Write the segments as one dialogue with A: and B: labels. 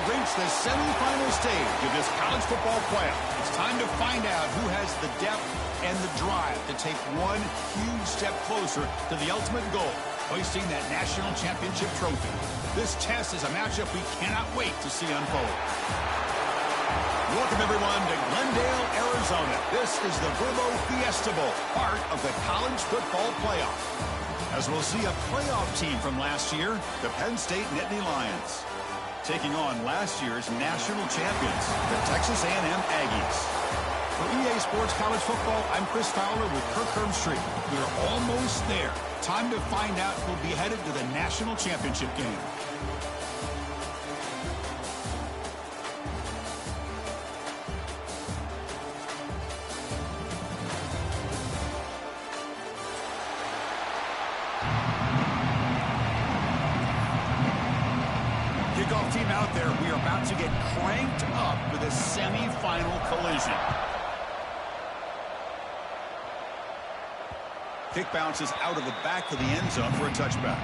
A: reached the semifinal stage of this college football playoff. It's time to find out who has the depth and the drive to take one huge step closer to the ultimate goal, hoisting that national championship trophy. This test is a matchup we cannot wait to see unfold. Welcome, everyone, to Glendale, Arizona. This is the Verbo Fiesta Bowl, part of the college football playoff. As we'll see a playoff team from last year, the Penn State Nittany Lions, taking on last year's national champions, the Texas A&M Aggies. For EA Sports College Football, I'm Chris Fowler with Kirk Hermstreet. We're almost there. Time to find out who'll be headed to the national championship game. Kickoff team out there. We are about to get cranked up with a semi-final collision. Kick bounces out of the back of the end zone for a touchback.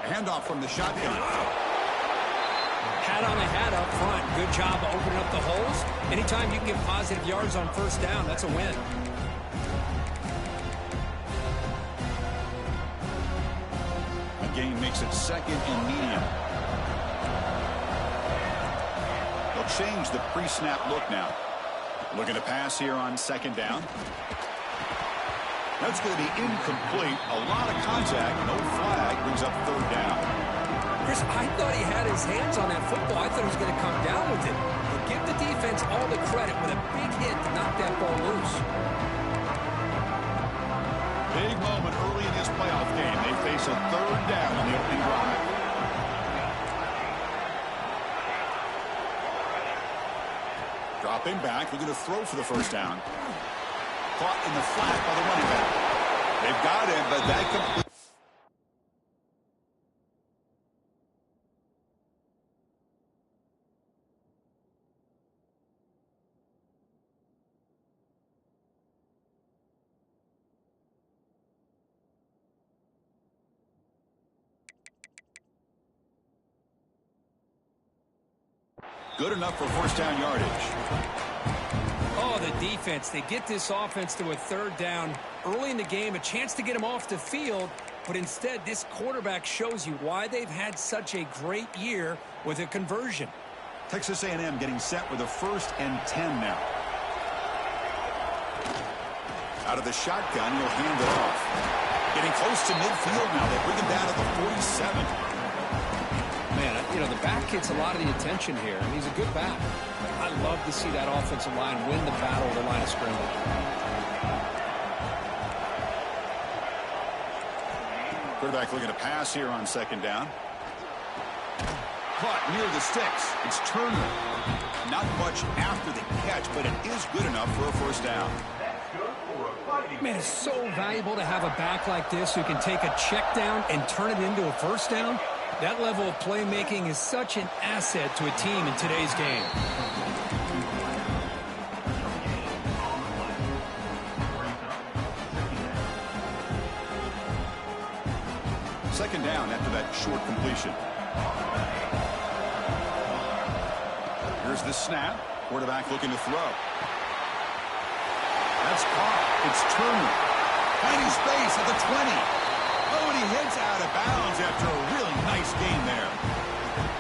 A: Handoff from the shotgun.
B: Hat on a hat up front. Good job of opening up the holes. Anytime you can get positive yards on first down, that's a win.
A: A gain makes it second and medium. They'll change the pre-snap look now. Looking to pass here on second down. That's going to be incomplete. A lot of contact. No flag. Brings up third down.
B: Chris, I thought he had his hands on that football. I thought he was going to come down with it. But give the defense all the credit with a big hit to knock that ball loose.
A: Big moment early in this playoff game. They face a third down on the opening drive. Dropping back. Looking to throw for the first down. Caught in the flat by the running back. They've got him, but that complete. Good enough for first down yardage.
B: Oh, the defense. They get this offense to a third down early in the game, a chance to get them off the field, but instead this quarterback shows you why they've had such a great year with a conversion.
A: Texas A&M getting set with a 1st and 10 now. Out of the shotgun, he'll hand it off. Getting close to midfield now. They bring him down at the 47.
B: Man, you know, the back gets a lot of the attention here, and he's a good back. I love to see that offensive line win the battle of the line of scrimmage.
A: Quarterback looking to pass here on second down. Caught near the sticks. It's Turner. Not much after the catch, but it is good enough for a first down.
B: Man, it's so valuable to have a back like this who can take a check down and turn it into a first down. That level of playmaking is such an asset to a team in today's game.
A: Second down after that short completion. Here's the snap. Quarterback looking to throw. That's caught. It's Turner. Finding space at the 20. Oh, and he hits out of bounds after a really nice game there.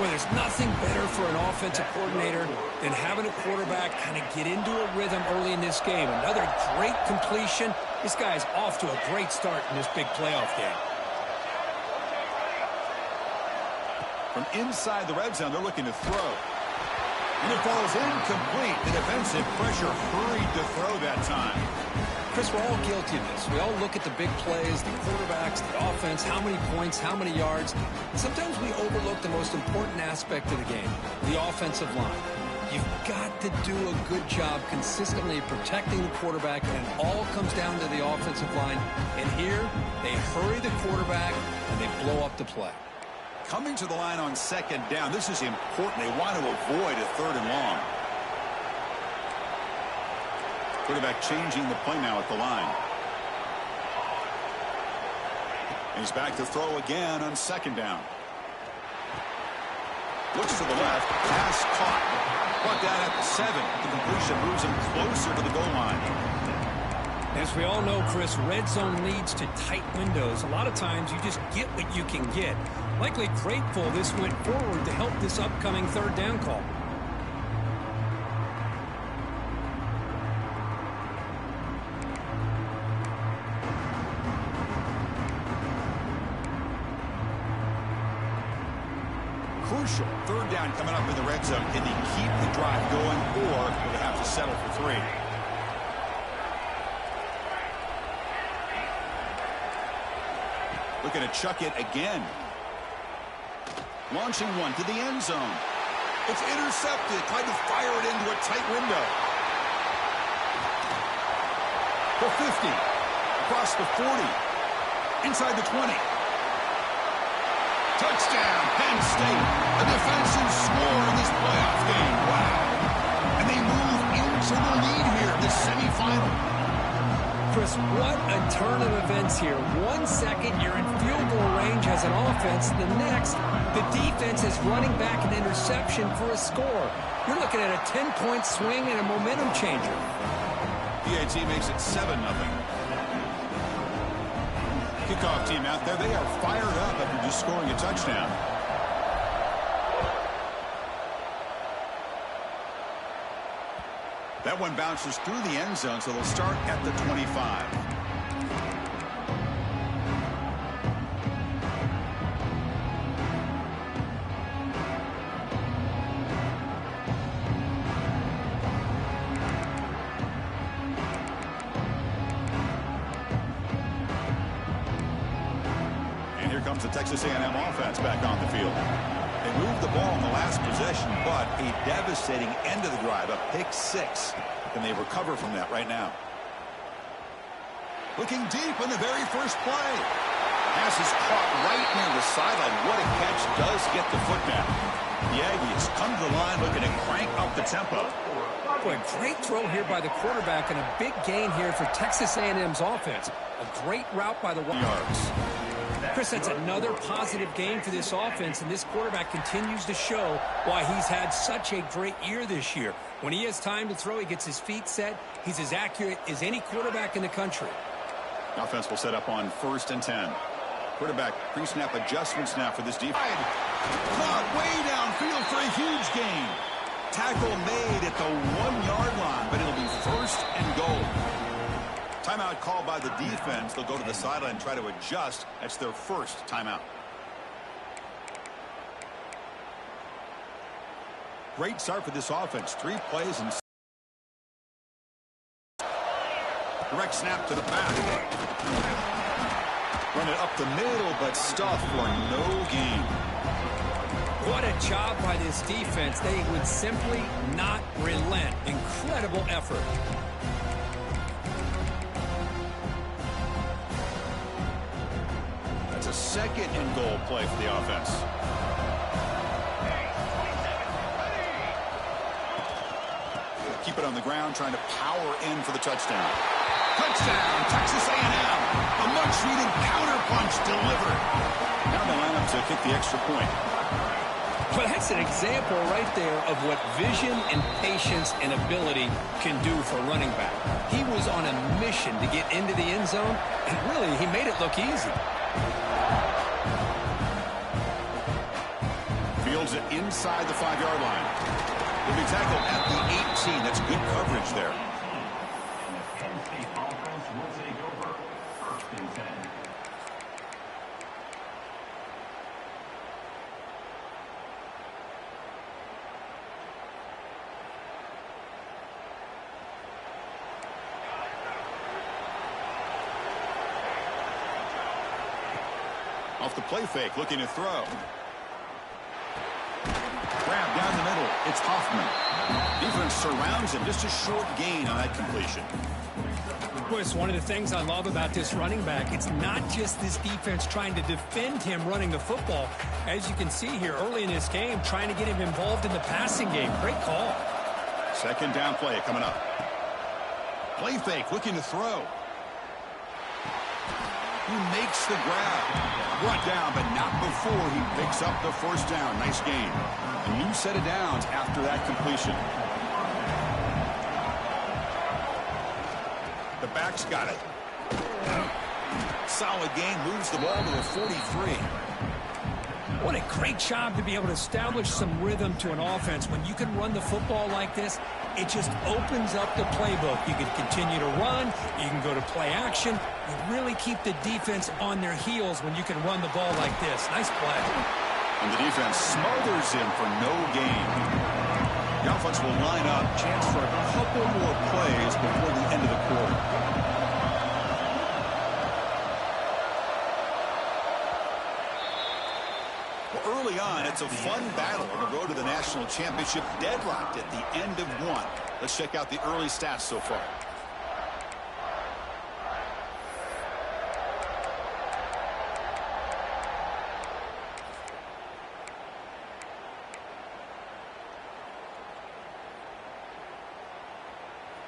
B: Well, there's nothing better for an offensive coordinator than having a quarterback kind of get into a rhythm early in this game. Another great completion. This guy's off to a great start in this big playoff game.
A: From inside the red zone, they're looking to throw. And it falls incomplete. The defensive pressure hurried to throw that time.
B: Chris, we're all guilty of this. We all look at the big plays, the quarterbacks, the offense, how many points, how many yards. And sometimes we overlook the most important aspect of the game, the offensive line. You've got to do a good job consistently protecting the quarterback, and it all comes down to the offensive line. And here, they hurry the quarterback, and they blow up the play.
A: Coming to the line on second down, this is important. They want to avoid a third and long. Quarterback changing the play now at the line. He's back to throw again on second down. Looks to the left. Pass caught. Brought down at the 7. The completion moves him closer to the goal line.
B: As we all know, Chris, red zone leads to tight windows. A lot of times you just get what you can get. Likely grateful this went forward to help this upcoming third down call.
A: Crucial. Third down coming up in the red zone. Can they keep the drive going, or will they have to settle for 3? Looking to chuck it again. Launching one to the end zone. It's intercepted. Tried to fire it into a tight window. The 50. Across the 40. Inside the 20. Touchdown, Penn State. A defensive score in this playoff game. Wow. And they move into the lead here in this semifinal.
B: Chris, what a turn of events here. 1 second, you're in field goal range as an offense. The next, the defense is running back an interception for a score. You're looking at a 10-point swing and a momentum changer.
A: PAT makes it 7-0. Kickoff team out there, they are fired up after just scoring a touchdown. That one bounces through the end zone, so they'll start at the 25. And here comes the Texas A&M offense back on the field. They moved the ball in the last possession, but a devastating end of the drive, a pick 6. And they recover from that right now. Looking deep on the very first play. Pass is caught right near the sideline. What a catch does get the foot down. The Aggies come to the line looking to crank up the tempo.
B: Boy, great throw here by the quarterback and a big gain here for Texas A&M's offense. A great route by the
A: yards.
B: Chris, that's another positive game for this offense, and this quarterback continues to show why he's had such a great year this year. When he has time to throw, he gets his feet set. He's as accurate as any quarterback in the country.
A: Offense will set up on 1st and 10. Quarterback pre-snap adjustments now for this defense. Caught way downfield for a huge gain. Tackle made at the 1-yard line, but it'll be 1st and goal. Timeout called by the defense. They'll go to the sideline and try to adjust. That's their first timeout. Great start for this offense. 3 plays and direct snap to the back. Run it up the middle, but stuffed for no gain.
B: What a job by this defense. They would simply not relent. Incredible effort.
A: That's a 2nd and goal play for the offense. Keep it on the ground, trying to power in for the touchdown. Touchdown, Texas A&M. A much-needed counterpunch delivered. Now they line up to kick the extra point.
B: Well, that's an example right there of what vision and patience and ability can do for a running back. He was on a mission to get into the end zone, and really, he made it look easy.
A: Fields it inside the 5-yard line. He'll be tackled at the 18. That's good coverage there. Off the play fake, looking to throw. Grab down the middle. It's Hoffman. Defense surrounds him. Just a short gain on that completion.
B: Boy, it's one of the things I love about this running back. It's not just this defense trying to defend him running the football. As you can see here early in this game, trying to get him involved in the passing game. Great call.
A: Second down play coming up. Play fake, looking to throw. He makes the grab. Brought down, but not before he picks up the first down. Nice gain. A new set of downs after that completion. The back's got it. Solid gain, moves the ball to the 43.
B: What a great job to be able to establish some rhythm to an offense. When you can run the football like this, it just opens up the playbook. You can continue to run. You can go to play action. You really keep the defense on their heels when you can run the ball like this. Nice play.
A: And the defense smothers him for no gain. The offense will line up. Chance for a couple more plays before the end of the quarter. Well, early on, it's a fun battle on the road to the national championship, deadlocked at the end of one. Let's check out the early stats so far.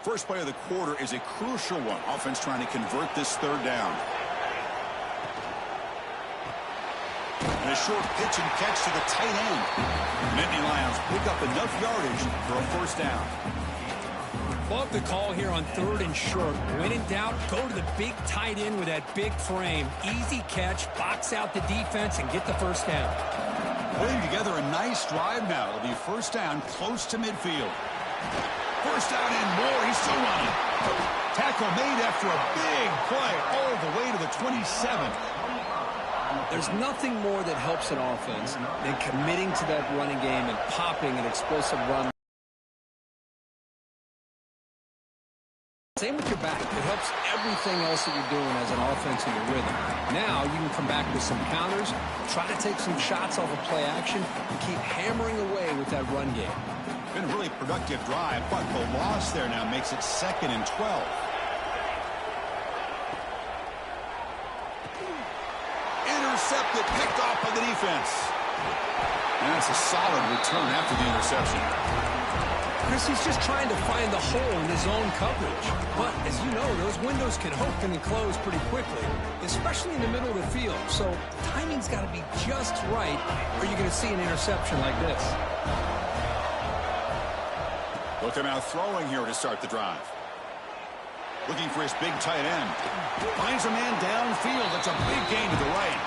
A: First play of the quarter is a crucial one. Offense trying to convert this third down. And a short pitch and catch to the tight end. Nittany Lions pick up enough yardage for a first down.
B: Love the call here on third and short. When in doubt, go to the big tight end with that big frame. Easy catch, box out the defense, and get the first down.
A: Putting together a nice drive now. It'll be first down close to midfield. First down and more. He's still running. Tackle made after a big play all the way to the 27.
B: There's nothing more that helps an offense than committing to that running game and popping an explosive run. Same with your back. It helps everything else that you're doing as an offense in your rhythm. Now you can come back with some counters, try to take some shots off of play action, and keep hammering away with that run game.
A: Been a really productive drive, but the loss there now makes it 2nd and 12. Intercepted, picked off by the defense. And that's a solid return after the interception.
B: Chris, he's just trying to find the hole in his own coverage. But, as you know, those windows can open and close pretty quickly, especially in the middle of the field. So, timing's got to be just right, or you're going to see an interception like this.
A: Look at now throwing here to start the drive. Looking for his big tight end. Finds a man downfield. That's a big gain to the right.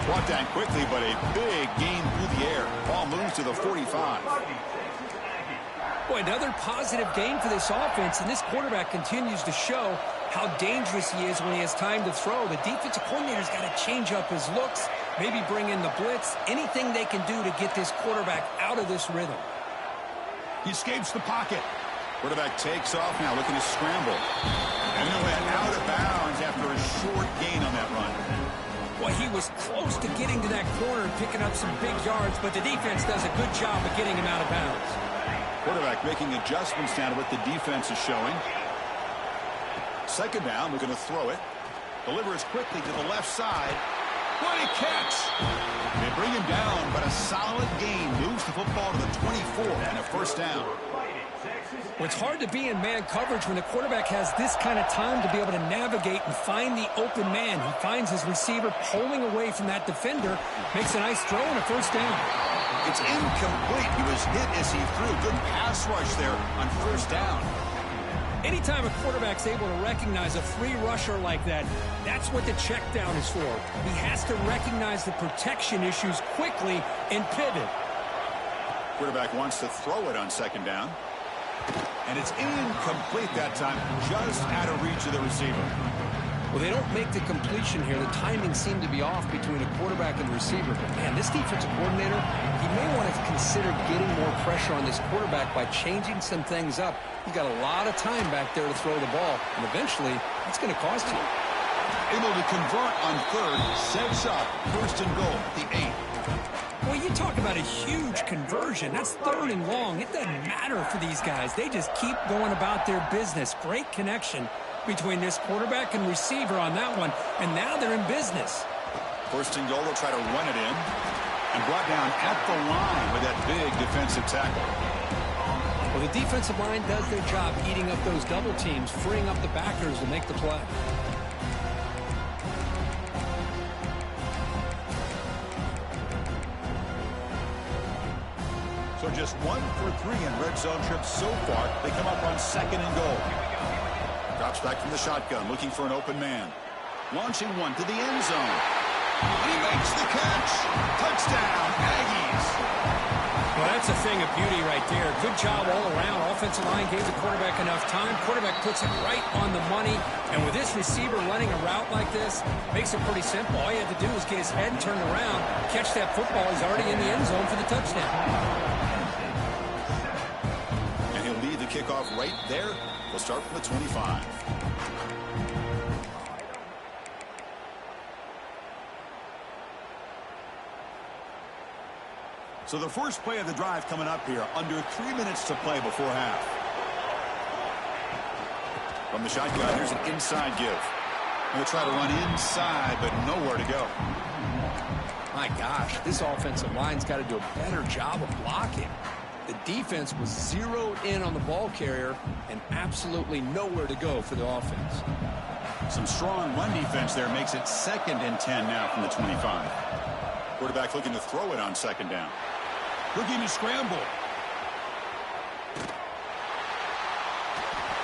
A: Brought down quickly, but a big gain through the air. Ball moves to the 45.
B: Boy, another positive gain for this offense, and this quarterback continues to show how dangerous he is when he has time to throw. The defensive coordinator's got to change up his looks, maybe bring in the blitz, anything they can do to get this quarterback out of this rhythm.
A: He escapes the pocket. Quarterback takes off now, looking to scramble. And he went out of bounds after a short gain on that run.
B: Well, he was close to getting to that corner and picking up some big yards, but the defense does a good job of getting him out of bounds.
A: Quarterback making adjustments now to what the defense is showing. Second down, we're going to throw it. Delivers quickly to the left side. What a catch! They bring him down, but a solid gain moves the football to the 24 and a first down.
B: Well, it's hard to be in man coverage when the quarterback has this kind of time to be able to navigate and find the open man. He finds his receiver pulling away from that defender, makes a nice throw and a first down.
A: It's incomplete. He was hit as he threw. Good pass rush there on first down.
B: Anytime a quarterback's able to recognize a free rusher like that, that's what the check down is for. He has to recognize the protection issues quickly and pivot.
A: Quarterback wants to throw it on second down. And it's incomplete that time, just out of reach of the receiver.
B: Well, they don't make the completion here. The timing seemed to be off between a quarterback and the receiver. But, man, this defensive coordinator, he may want to consider getting more pressure on this quarterback by changing some things up. He's got a lot of time back there to throw the ball, and eventually it's going to cost you.
A: Able to convert on third, sets up first and goal, the 8.
B: Well, you talk about a huge conversion. That's 3rd and long. It doesn't matter for these guys. They just keep going about their business. Great connection between this quarterback and receiver on that one, and now they're in business.
A: 1st and goal, they'll try to run it in, and brought down at the line with that big defensive tackle.
B: Well, the defensive line does their job eating up those double teams, freeing up the backers to make the play.
A: So just 1 for 3 in red zone trips so far. They come up on 2nd and goal. Drops back from the shotgun, looking for an open man. Launching one to the end zone. He makes the catch. Touchdown, Aggies.
B: Well, that's a thing of beauty right there. Good job all around. Offensive line gave the quarterback enough time. Quarterback puts it right on the money. And with this receiver running a route like this, makes it pretty simple. All you have to do is get his head turned around, catch that football. He's already in the end zone for the touchdown.
A: And he'll lead the kickoff right there. We'll start from the 25. So the first play of the drive coming up here. Under 3 minutes to play before half. From the shotgun, here's an inside give. He'll try to run inside, but nowhere to go.
B: My gosh, this offensive line's got to do a better job of blocking. The defense was zeroed in on the ball carrier and absolutely nowhere to go for the offense.
A: Some strong run defense there makes it 2nd and 10 now from the 25. Quarterback looking to throw it on 2nd down. Looking to scramble.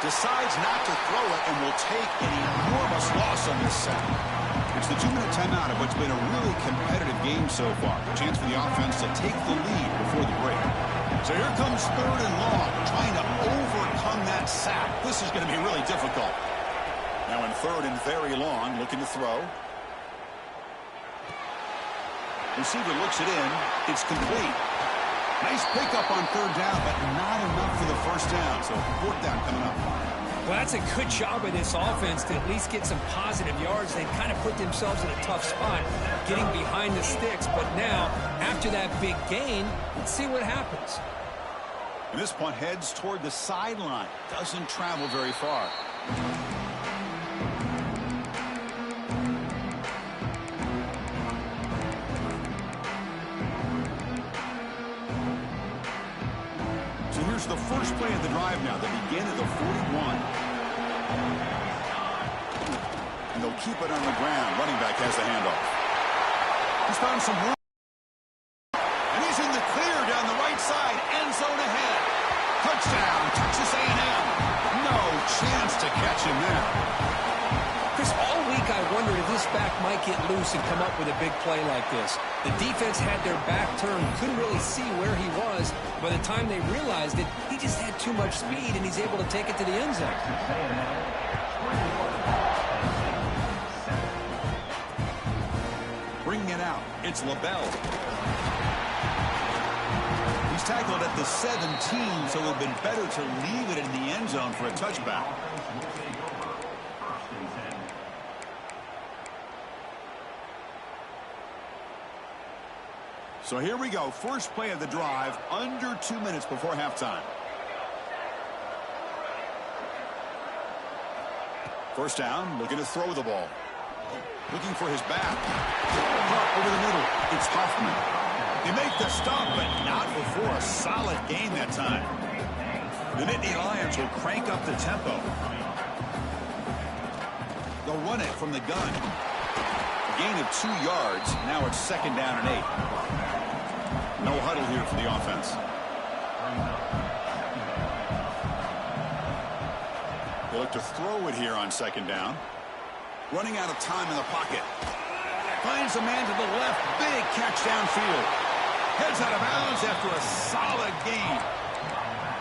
A: Decides not to throw it and will take an enormous loss on this sack. It's the 2-minute timeout of what's been a really competitive game so far. A chance for the offense to take the lead before the break. So here comes 3rd and long, trying to overcome that sack. This is going to be really difficult. Now in 3rd and very long, looking to throw. Receiver looks it in. It's complete. Nice pickup on 3rd down, but not enough for the 1st down. So 4th down coming up.
B: Well, that's a good job of this offense to at least get some positive yards. They kind of put themselves in a tough spot getting behind the sticks. But now, after that big gain, let's see what happens.
A: And this punt heads toward the sideline. Doesn't travel very far. Here's the first play of the drive now. They begin at the 41. And they'll keep it on the ground. Running back has the handoff. He's found some room. And he's in the clear down the right side. End zone ahead. Touchdown, Texas A&M. No chance to catch him there.
B: Chris, all week I wondered if this back might get loose and come up with a big play like this. The defense had their back turned, couldn't really see where he was. By the time they realized it, he just had too much speed, and he's able to take it to the end zone.
A: Bringing it out, it's LaBelle. He's tackled at the 17, so it would have been better to leave it in the end zone for a touchback. So here we go. First play of the drive, under 2 minutes before halftime. 1st down, looking to throw the ball. Looking for his back. Over the middle, it's Hoffman. They make the stop, but not before a solid gain that time. The Nittany Lions will crank up the tempo. They'll run it from the gun. A gain of 2 yards. Now it's 2nd down and 8. No huddle here for the offense. They look to throw it here on 2nd down. Running out of time in the pocket. Finds a man to the left. Big catch downfield. Heads out of bounds after a solid gain.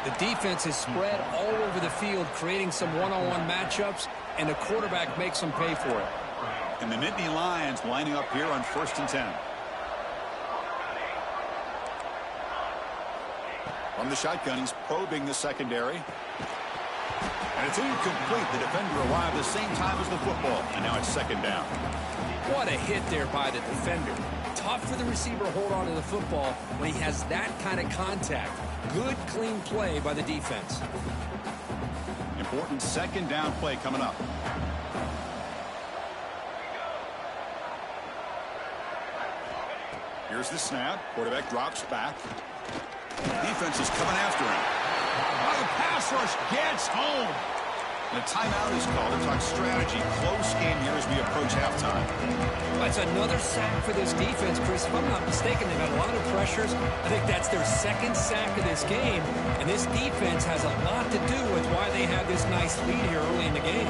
B: The defense is spread all over the field, creating some one-on-one matchups, and the quarterback makes them pay for it.
A: And the Nittany Lions lining up here on 1st and 10. From the shotgun, he's probing the secondary. And it's incomplete. The defender arrived at the same time as the football. And now it's 2nd down.
B: What a hit there by the defender. Tough for the receiver to hold on to the football when he has that kind of contact. Good, clean play by the defense.
A: Important second down play coming up. Here's the snap. Quarterback drops back. Defense is coming after him. Oh, the pass rush gets home. And a timeout is called to talk strategy. Close game here as we approach halftime.
B: That's another sack for this defense, Chris. If I'm not mistaken, they've had a lot of pressures. I think that's their second sack of this game. And this defense has a lot to do with why they have this nice lead here early in the game.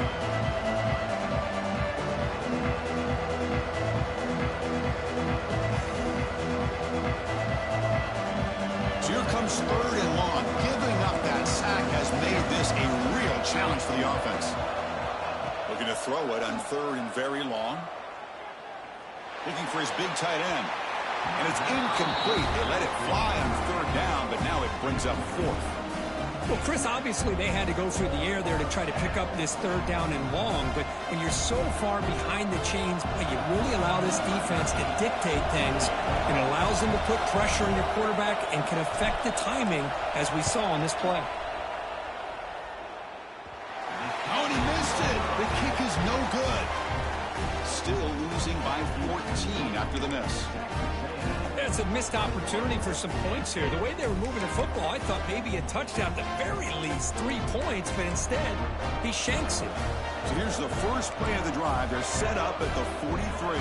A: So here comes third and long. Giving up that sack has made this a real challenge for the offense. Looking to throw it on third and very long. Looking for his big tight end. And it's incomplete. They let it fly on third down, but now it brings up fourth.
B: Well, Chris, obviously they had to go through the air there to try to pick up this third down and long, but when you're so far behind the chains, boy, you really allow this defense to dictate things, and it allows them to put pressure on your quarterback and can affect the timing, as we saw on this play.
A: Oh, and he missed it. The kick is no good. Still losing by 14 after the miss.
B: That's a missed opportunity for some points here. The way they were moving the football, I thought maybe a touchdown, at the very least 3 points, but instead, he shanks it.
A: So here's the first play of the drive. They're set up at the 43.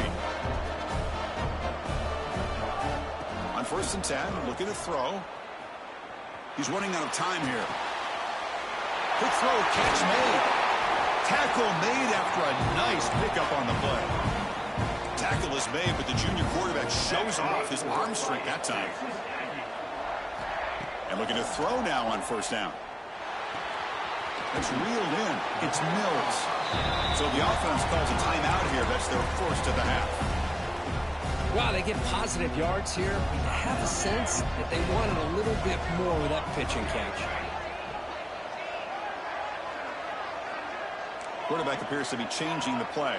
A: On 1st and 10, looking to throw. He's running out of time here. Quick throw, catch made. Tackle made after a nice pickup on the play. Tackle is made, but the junior quarterback shows off his arm strength that time. And looking to throw now on 1st down. It's reeled in. It's Mills. So the offense calls a timeout here. That's their first of the half.
B: Wow, they get positive yards here. I have a sense that they wanted a little bit more with that pitch and catch.
A: Quarterback appears to be changing the play.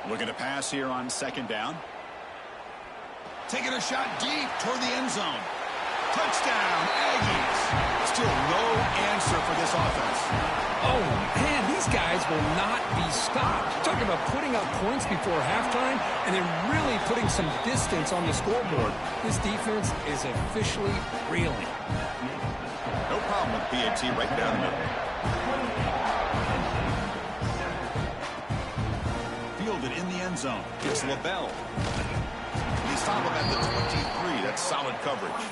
A: Looking to pass here on 2nd down. Taking a shot deep toward the end zone. Touchdown, Aggies. Still no answer for this offense.
B: Oh, man, these guys will not be stopped. Talking about putting up points before halftime and then really putting some distance on the scoreboard. This defense is officially reeling.
A: No problem with PAT right down the middle. Fielded in the end zone. It's LaBelle. They stop him at the 23. That's solid coverage.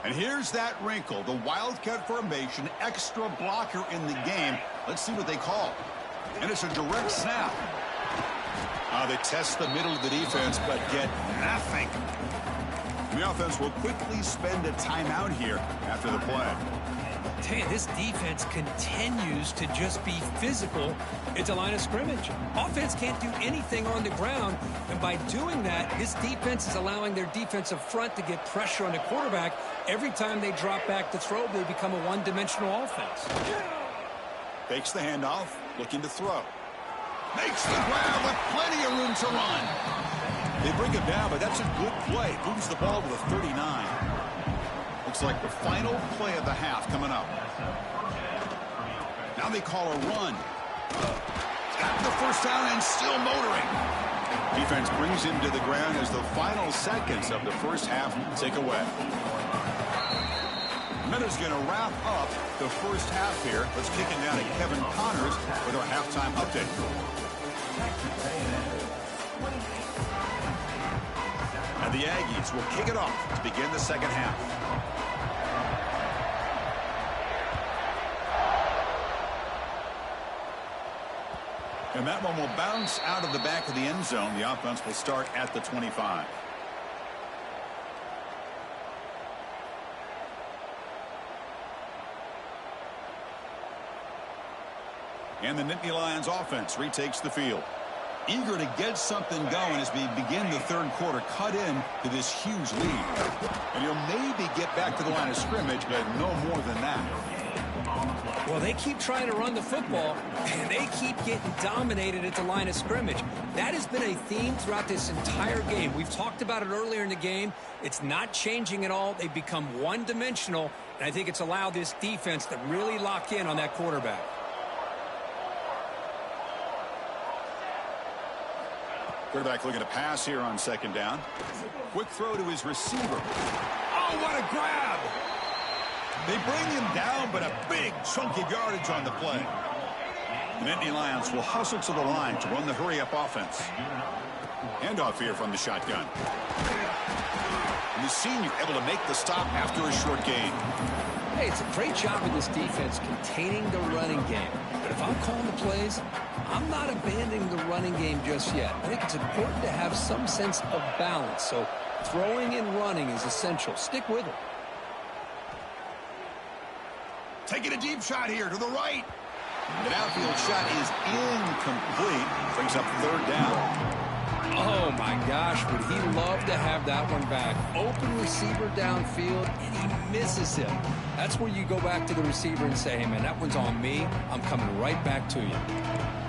A: And here's that wrinkle. The Wildcat formation, extra blocker in the game. Let's see what they call. And it's a direct snap. They test the middle of the defense, but get nothing. The offense will quickly spend a timeout here after the play.
B: Tell you, this defense continues to just be physical at the line of scrimmage. Offense can't do anything on the ground, and by doing that, this defense is allowing their defensive front to get pressure on the quarterback. Every time they drop back to throw, they become a one-dimensional offense.
A: Fakes the handoff, looking to throw. Makes the grab with plenty of room to run. They bring him down, but that's a good play. Moves the ball to the 39. Looks like the final play of the half coming up. Now they call a run. Got the 1st down and still motoring. Defense brings him to the ground as the final seconds of the 1st half tick away. Minutes going to wrap up the 1st half here. Let's kick it down to Kevin Connors with our halftime update. And the Aggies will kick it off to begin the 2nd half. And that one will bounce out of the back of the end zone. The offense will start at the 25. And the Nittany Lions offense retakes the field. Eager to get something going as we begin the third quarter, cut in to this huge lead. And he'll maybe get back to the line of scrimmage, but no more than that.
B: Well, they keep trying to run the football, and they keep getting dominated at the line of scrimmage. That has been a theme throughout this entire game. We've talked about it earlier in the game. It's not changing at all. They've become one-dimensional, and I think it's allowed this defense to really lock in on that quarterback.
A: Quarterback looking to pass here on second down. Quick throw to his receiver. Oh, what a grab! They bring him down, but a big chunk of yardage on the play. The Nittany Lions will hustle to the line to run the hurry-up offense. Handoff here from the shotgun. And the senior able to make the stop after a short gain.
B: Hey, it's a great job of this defense containing the running game. But if I'm calling the plays, I'm not abandoning the running game just yet. I think it's important to have some sense of balance. So throwing and running is essential. Stick with it.
A: Taking a deep shot here to the right. The downfield shot is incomplete. Brings up third down.
B: Oh, my gosh, would he love to have that one back. Open receiver downfield, and he misses him. That's where you go back to the receiver and say, hey, man, that one's on me. I'm coming right back to you.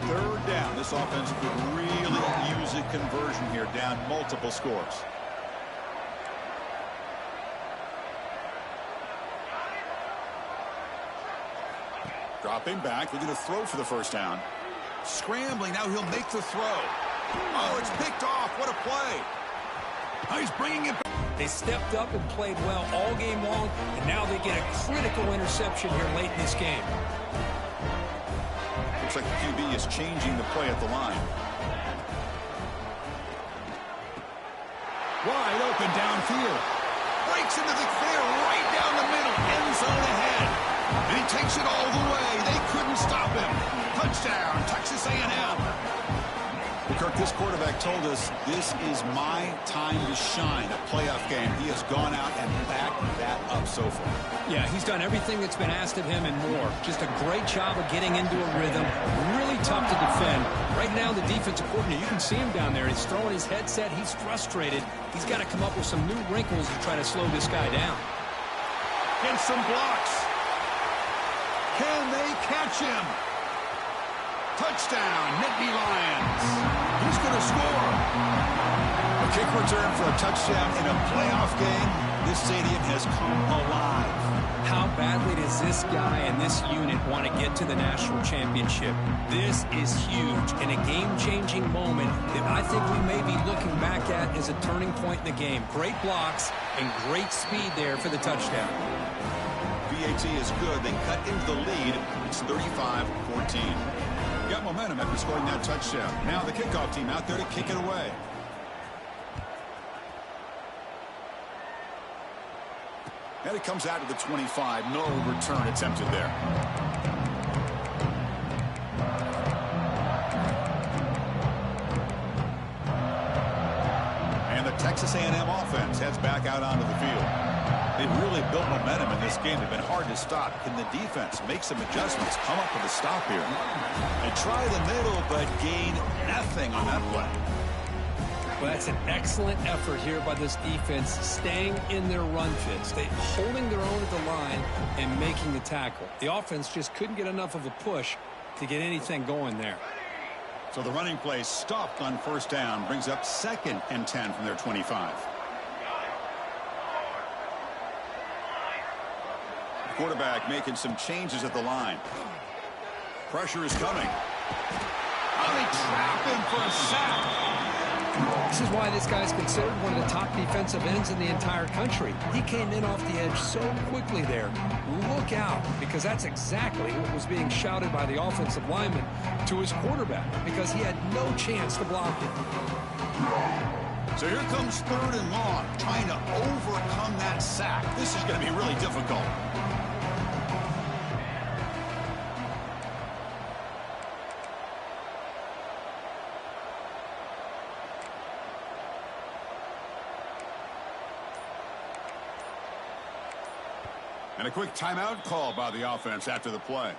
A: Third down. This offense could really use a conversion here, down multiple scores. Dropping back, looking to throw for the first down. Scrambling, now he'll make the throw. Oh, it's picked off. What a play. Oh, he's bringing it back.
B: They stepped up and played well all game long, and now they get a critical interception here late in this game.
A: Looks like the QB is changing the play at the line. Wide open downfield. Breaks into the clear right down the middle. End zone ahead. And he takes it all the way. They couldn't stop him. Touchdown, Texas A&M. Kirk, this quarterback told us this is my time to shine, a playoff game. He has gone out and backed that up so far.
B: Yeah, he's done everything that's been asked of him and more. Just a great job of getting into a rhythm. Really tough to defend. Right now, the defensive coordinator, you can see him down there. He's throwing his headset. He's frustrated. He's got to come up with some new wrinkles to try to slow this guy down.
A: Get some blocks. Can they catch him? Touchdown, Nittany Lions. He's going to score. A kick return for a touchdown in a playoff game. This stadium has come alive.
B: How badly does this guy and this unit want to get to the national championship? This is huge and a game-changing moment that I think we may be looking back at as a turning point in the game. Great blocks and great speed there for the touchdown.
A: BAT is good. They cut into the lead. It's 35-14. Got momentum after scoring that touchdown. Now the kickoff team out there to kick it away. And it comes out to the 25. No return attempted there. And the Texas A&M offense heads back out onto the field. They've really built momentum in this game. They've been hard to stop. Can the defense make some adjustments, come up with a stop here? They try the middle, but gain nothing on that play.
B: Well, that's an excellent effort here by this defense, staying in their run fits. They holding their own at the line and making the tackle. The offense just couldn't get enough of a push to get anything going there.
A: So the running play stopped on first down, brings up 2nd and 10 from their 25. Quarterback making some changes at the line. Pressure is coming. Oh, they trap him for a sack.
B: This is why this guy's considered one of the top defensive ends in the entire country. He came in off the edge so quickly there. Look out, because that's exactly what was being shouted by the offensive lineman to his quarterback, because he had no chance to block it.
A: So here comes 3rd and long, trying to overcome that sack. This is going to be really difficult. And a quick timeout call by the offense after the play.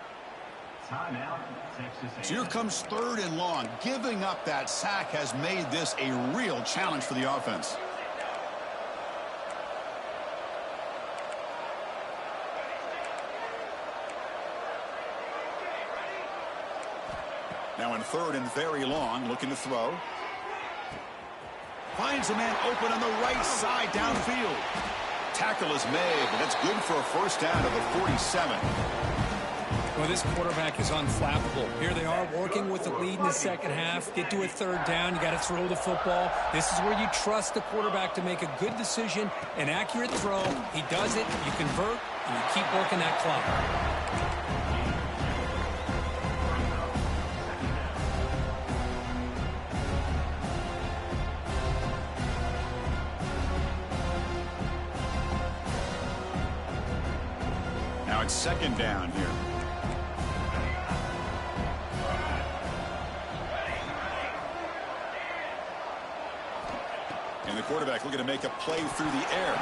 A: So here comes 3rd and long. Giving up that sack has made this a real challenge for the offense. Now in 3rd and very long, looking to throw. Finds a man open on the right side downfield. Tackle is made, but that's good for a first down to the 47.
B: Well, this quarterback is unflappable. Here they are working with the lead in the second half. Get to a 3rd down. You got to throw the football. This is where you trust the quarterback to make a good decision, an accurate throw. He does it. You convert, and you keep working that clock.
A: Now it's 2nd down here. And the quarterback looking to make a play through the air.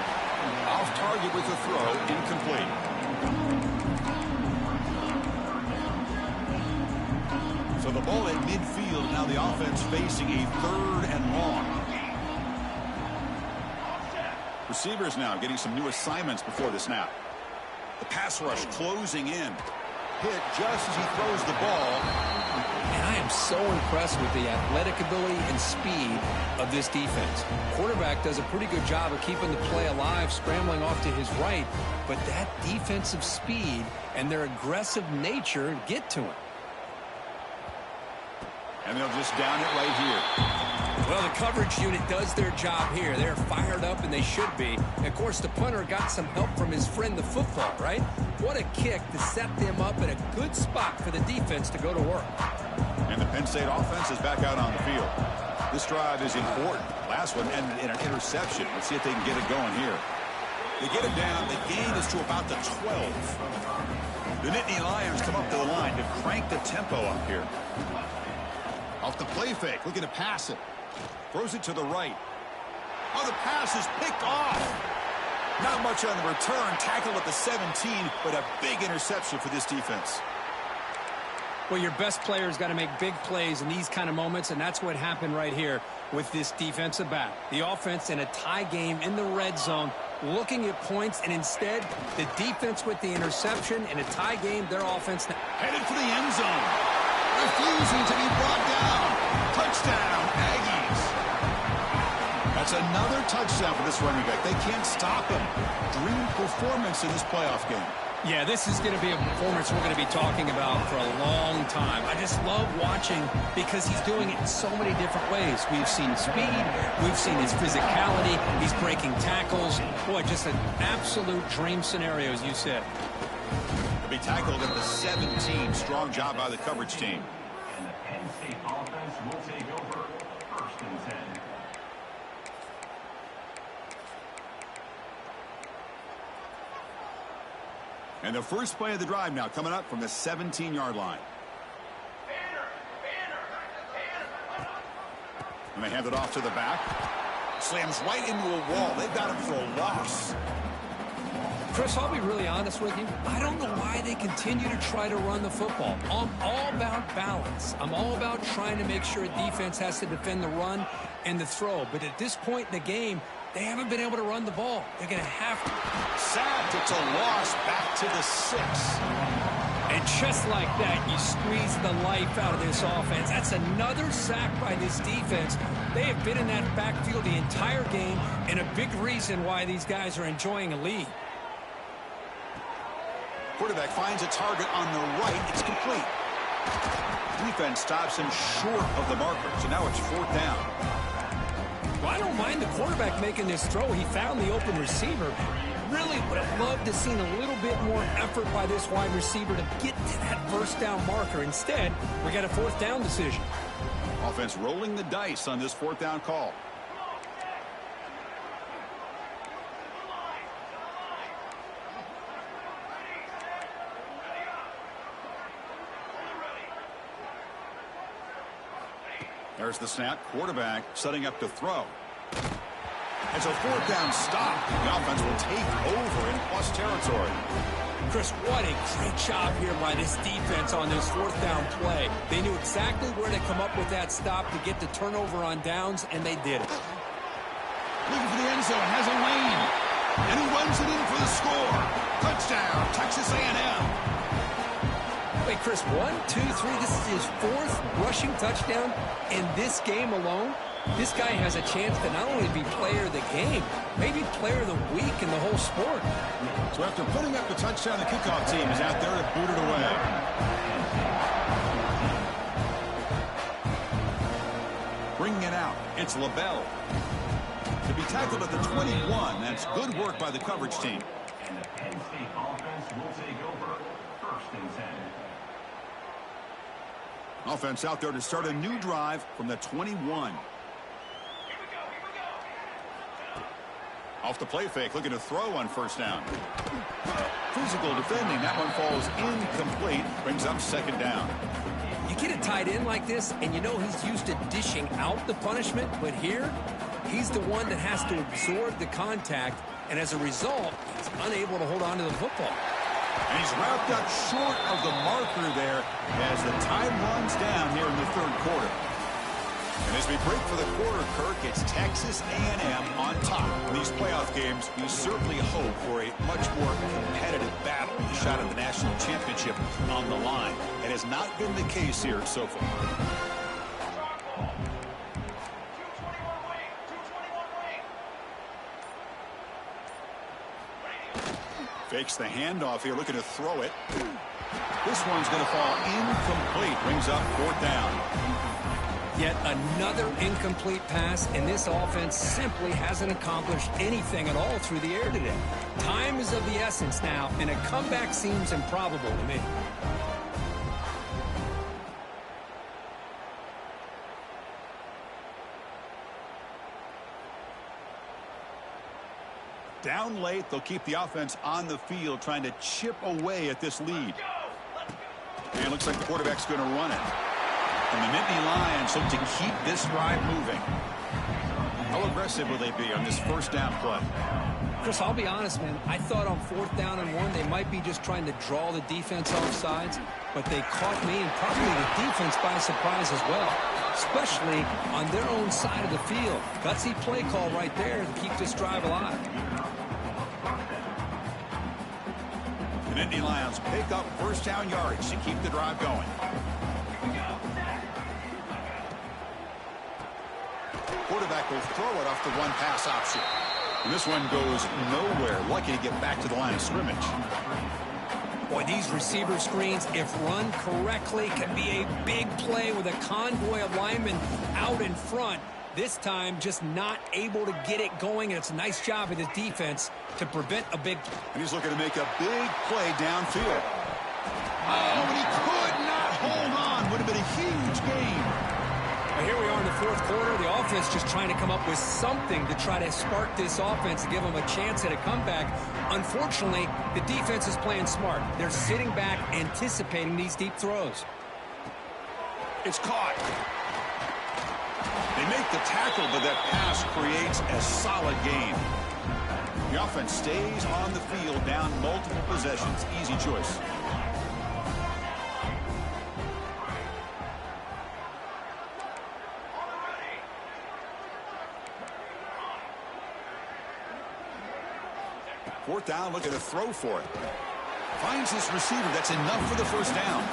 A: Off target with the throw, incomplete. So the ball at midfield, now the offense facing a 3rd and long. Receivers now getting some new assignments before the snap. The pass rush closing in. Hit just as he throws the ball.
B: And I am so impressed with the athletic ability and speed of this defense. Quarterback does a pretty good job of keeping the play alive, scrambling off to his right, but that defensive speed and their aggressive nature get to him.
A: And they'll just down it right here.
B: Well, the coverage unit does their job here. They're fired up, and they should be. And of course, the punter got some help from his friend, the football, right? What a kick to set them up in a good spot for the defense to go to work.
A: And the Penn State offense is back out on the field. This drive is important. Last one ended in an interception. Let's see if they can get it going here. They get it down. The gain is to about the 12. The Nittany Lions come up to the line to crank the tempo up here. Off the play fake, looking to pass it. Throws it to the right. Oh, the pass is picked off. Not much on the return. Tackle at the 17, but a big interception for this defense.
B: Well, your best player's got to make big plays in these kind of moments, and that's what happened right here with this defensive back. The offense in a tie game in the red zone, looking at points, and instead, the defense with the interception in a tie game, their offense
A: headed for the end zone. Refusing to be brought down. Touchdown, Aggies. That's another touchdown for this running back. They can't stop him. Dream performance in this playoff game.
B: Yeah, this is going to be a performance we're going to be talking about for a long time. I just love watching because he's doing it in so many different ways. We've seen speed. We've seen his physicality. He's breaking tackles. Boy, just an absolute dream scenario, as you said.
A: He'll be tackled at the 17. Strong job by the coverage team.
C: And the Penn State offense will take over 1st and 10.
A: And the first play of the drive now coming up from the 17-yard line. And they hand it off to the back. Slams right into a wall. They've got him for a loss.
B: Chris, I'll be really honest with you. I don't know why they continue to try to run the football. I'm all about balance. I'm all about trying to make sure a defense has to defend the run and the throw. But at this point in the game, they haven't been able to run the ball. They're going to have to.
A: Sacked. It's a loss back to the 6.
B: And just like that, you squeeze the life out of this offense. That's another sack by this defense. They have been in that backfield the entire game, and a big reason why these guys are enjoying a lead.
A: Quarterback finds a target on the right. It's complete. Defense stops him short of the marker, so now it's 4th down.
B: Well, I don't mind the quarterback making this throw. He found the open receiver. Really would have loved to have seen a little bit more effort by this wide receiver to get to that 1st down marker. Instead, we got a 4th down decision.
A: Offense rolling the dice on this 4th down call. There's the snap. Quarterback setting up to throw. It's a 4th down stop. The offense will take over in plus territory.
B: Chris, what a great job here by this defense on this fourth down play. They knew exactly where to come up with that stop to get the turnover on downs, and they did it.
A: Looking for the end zone, has a lane, and he runs it in for the score. Touchdown, Texas A&M.
B: Wait, Chris, 1, 2, 3, this is his fourth rushing touchdown in this game alone. This guy has a chance to not only be player of the game, maybe player of the week in the whole sport.
A: So after putting up the touchdown, the kickoff team is out there to boot it away. Bringing it out, it's LaBelle. To be tackled at the 21, that's good work by the coverage team.
C: And the Penn State offense will take over. 1st and 10.
A: Offense out there to start a new drive from the 21. Off the play fake, looking to throw on 1st down. Physical defending, that one falls incomplete, brings up 2nd down.
B: You get a tight end like this, and you know he's used to dishing out the punishment, but here, he's the one that has to absorb the contact, and as a result, he's unable to hold on to the football.
A: And he's wrapped up short of the marker there as the time runs down here in the 3rd quarter. And as we break for the quarter, Kirk, it's Texas A&M on top. In these playoff games, we certainly hope for a much more competitive battle, a shot at the national championship on the line. It has not been the case here so far. Fakes the handoff here, looking to throw it. This one's going to fall incomplete, brings up 4th down.
B: Yet another incomplete pass, and this offense simply hasn't accomplished anything at all through the air today. Time is of the essence now, and a comeback seems improbable to me.
A: Down late, they'll keep the offense on the field, trying to chip away at this lead. And it looks like the quarterback's going to run it. And the Nittany Lions look to keep this drive moving. How aggressive will they be on this 1st down play?
B: Chris, I'll be honest, man. I thought on 4th down and 1, they might be just trying to draw the defense off sides, but they caught me and probably the defense by surprise as well, especially on their own side of the field. Gutsy play call right there to keep this drive alive.
A: The Nittany Lions pick up 1st down yardage to keep the drive going. Quarterback will throw it off the 1 pass option. And this one goes nowhere. Lucky to get back to the line of scrimmage.
B: Boy, these receiver screens, if run correctly, can be a big play with a convoy of linemen out in front. This time, just not able to get it going, and it's a nice job of the defense to prevent a big play.
A: And he's looking to make a big play downfield. Oh, but he could not hold on. Would have been a huge gain.
B: Well, here we are in the 4th quarter. The offense just trying to come up with something to try to spark this offense to give them a chance at a comeback. Unfortunately, the defense is playing smart. They're sitting back, anticipating these deep throws.
A: It's caught. They make the tackle, but that pass creates a solid gain. The offense stays on the field, down multiple possessions. Easy choice. Fourth down, looking to throw for it. Finds his receiver. That's enough for the 1st down.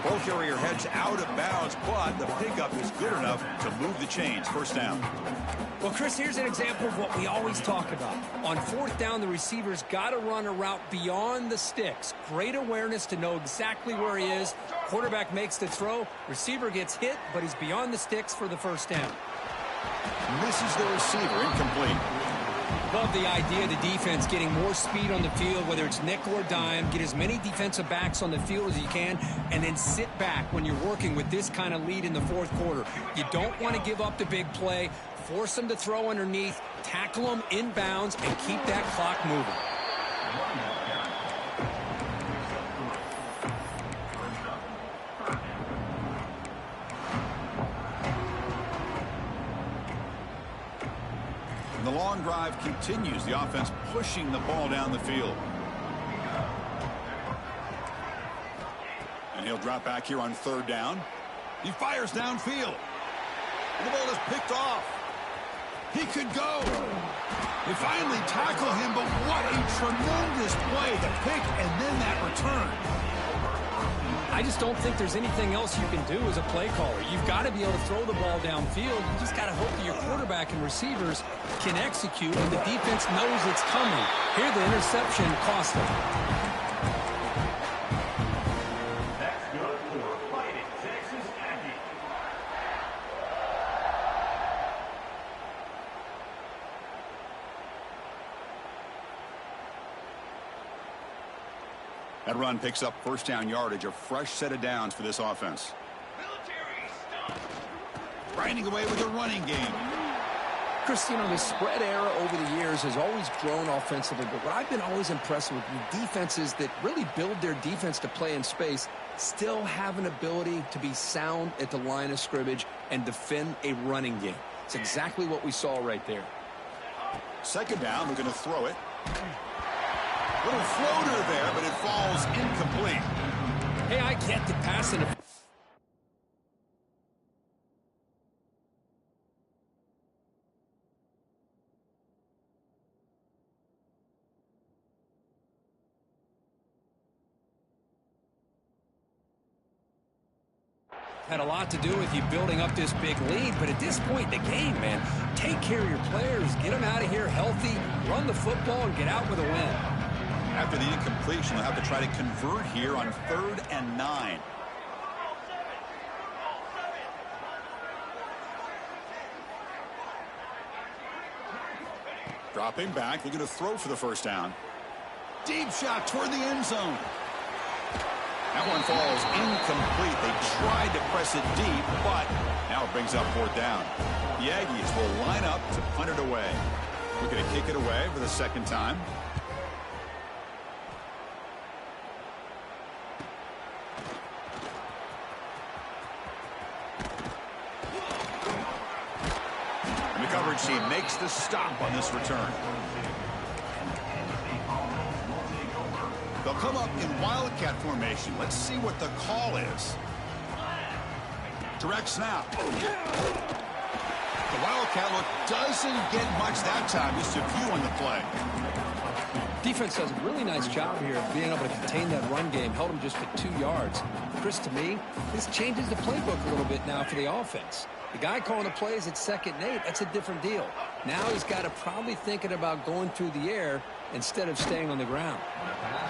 A: Ball carrier heads out of bounds, but the pickup is good enough to move the chains. 1st down.
B: Well, Chris, here's an example of what we always talk about. On 4th down, the receiver's got to run a route beyond the sticks. Great awareness to know exactly where he is. Quarterback makes the throw. Receiver gets hit, but he's beyond the sticks for the 1st down.
A: Misses the receiver. Incomplete.
B: Love the idea of the defense getting more speed on the field, whether it's nickel or dime. Get as many defensive backs on the field as you can, and then sit back when you're working with this kind of lead in the 4th quarter. You don't want to give up the big play. Force them to throw underneath, tackle them inbounds, and keep that clock moving.
A: And the long drive continues. The offense pushing the ball down the field. drop back here on third down. He fires downfield. And the ball is picked off. He could go. They finally tackle him, but what a tremendous play. The pick and then that return.
B: I just don't think there's anything else you can do as a play caller. You've got to be able to throw the ball downfield. You just got to hope that your quarterback and receivers can execute, and the defense knows it's coming. Here, the interception cost them.
C: That's good for Fighting Texas Aggies.
A: That run picks up first down yardage, a fresh set of downs for this offense. Grinding away with a running game.
B: Chris, you know, the spread era over the years has always grown offensively, but what I've been always impressed with defenses that really build their defense to play in space still have an ability to be sound at the line of scrimmage and defend a running game. It's exactly what we saw right there.
A: Second down, we're going to throw it. Little floater there, but it falls incomplete.
B: Hey, I get the passing. Had a lot to do with you building up this big lead, but at this point in the game, man, take care of your players, get them out of here healthy, run the football, and get out with a win.
A: After the incompletion, they'll have to try to convert here on 3rd and 9. Dropping back, looking to throw for the first down. Deep shot toward the end zone. That one falls incomplete. They tried to press it deep, but now it brings up 4th down. The Aggies will line up to punt it away. Looking to kick it away for the second time. And the coverage team makes the stop on this return. They'll come up in Wildcat formation. Let's see what the call is. Direct snap. The Wildcat look doesn't get much that time. Just a few on the play.
B: Defense does a really nice job here of being able to contain that run game. Held them just at 2 yards. Chris, to me, this changes the playbook a little bit now for the offense. The guy calling the plays at 2nd and 8, that's a different deal. Now he's got to probably thinking about going through the air instead of staying on the ground.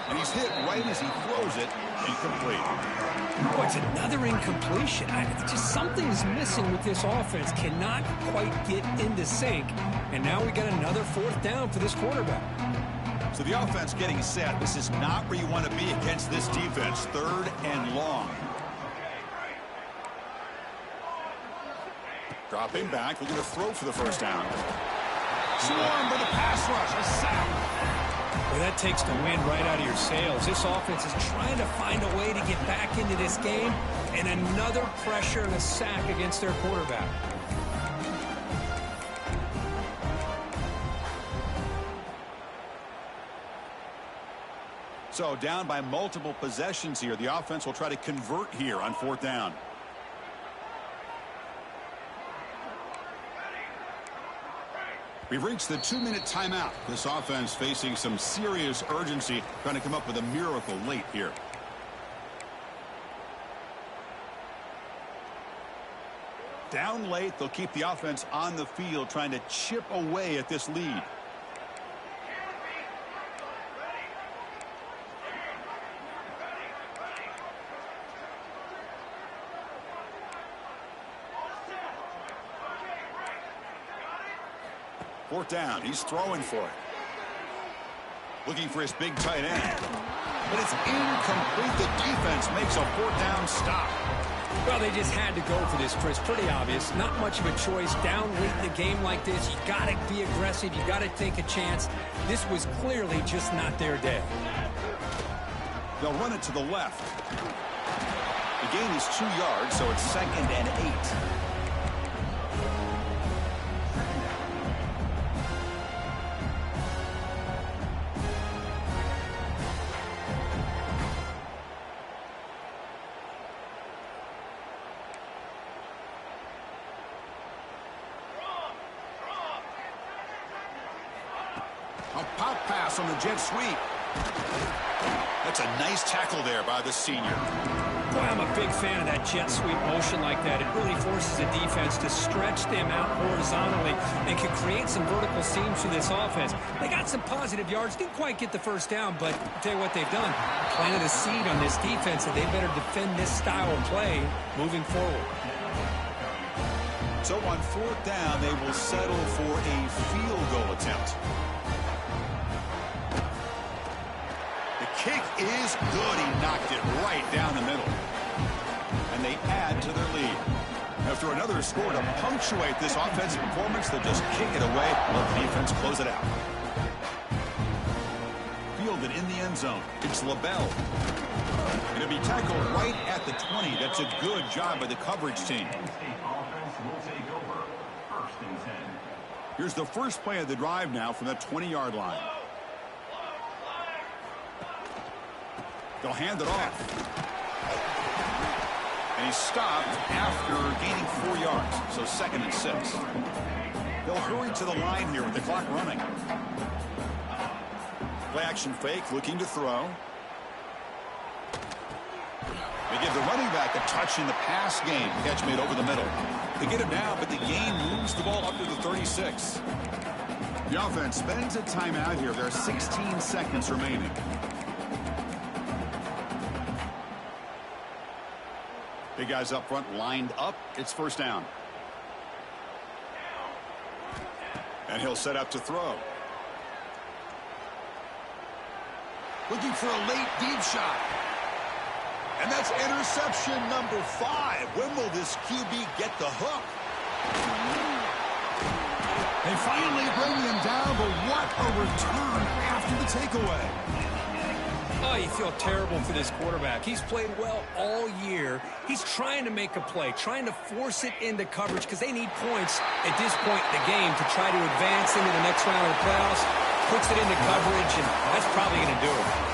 A: And he's hit right as he throws it. Incomplete.
B: Oh, it's another incompletion. Just something is missing with this offense. Cannot quite get into sync. And now we got another 4th down for this quarterback.
A: So the offense getting set. This is not where you want to be against this defense. 3rd and long. Dropping back, looking to throw for the first down. Swarm for the pass rush, a sack.
B: Well, that takes the wind right out of your sails. This offense is trying to find a way to get back into this game, and another pressure and a sack against their quarterback.
A: So down by multiple possessions here. The offense will try to convert here on 4th down. We've reached the 2-minute timeout. This offense facing some serious urgency, trying to come up with a miracle late here. Down late, they'll keep the offense on the field, trying to chip away at this lead. Fourth down. He's throwing for it. Looking for his big tight end. But it's incomplete. The defense makes a 4th down stop.
B: Well, they just had to go for this, Chris. Pretty obvious. Not much of a choice. Down late in the game like this, you got to be aggressive. You got to take a chance. This was clearly just not their day.
A: They'll run it to the left. The gain is 2 yards, so it's 2nd and 8. A pop pass on the jet sweep. That's a nice tackle there by the senior.
B: Boy, I'm a big fan of that jet sweep motion like that. It really forces a defense to stretch them out horizontally and can create some vertical seams through this offense. They got some positive yards. Didn't quite get the first down, but I'll tell you what they've done. Planted a seed on this defense that they better defend this style of play moving forward.
A: So on fourth down, they will settle for a field goal attempt. The kick is good. He knocked it right down the middle. And they add to their lead. After another score to punctuate this offensive performance, they'll just kick it away and let the defense close it out. Fielded in the end zone. It's LaBelle. It'll be tackled right at the 20. That's a good job by the coverage team. Here's the first play of the drive now from the 20-yard line. They'll hand it off. And he's stopped after gaining 4 yards. So 2nd and 6. They'll hurry to the line here with the clock running. Play action fake, looking to throw. They give the running back a touch in the pass game. Catch made over the middle. They get it now, but the gain moves the ball up to the 36. The offense spends a timeout here. There are 16 seconds remaining. Big guys up front lined up. It's first down. And he'll set up to throw. Looking for a late deep shot. And that's interception number 5. When will this QB get the hook? They finally bring him down, but what a return after the takeaway.
B: Oh, you feel terrible for this quarterback. He's played well all year. He's trying to make a play, trying to force it into coverage because they need points at this point in the game to try to advance into the next round of the playoffs. Puts it into coverage, and that's probably going to do it.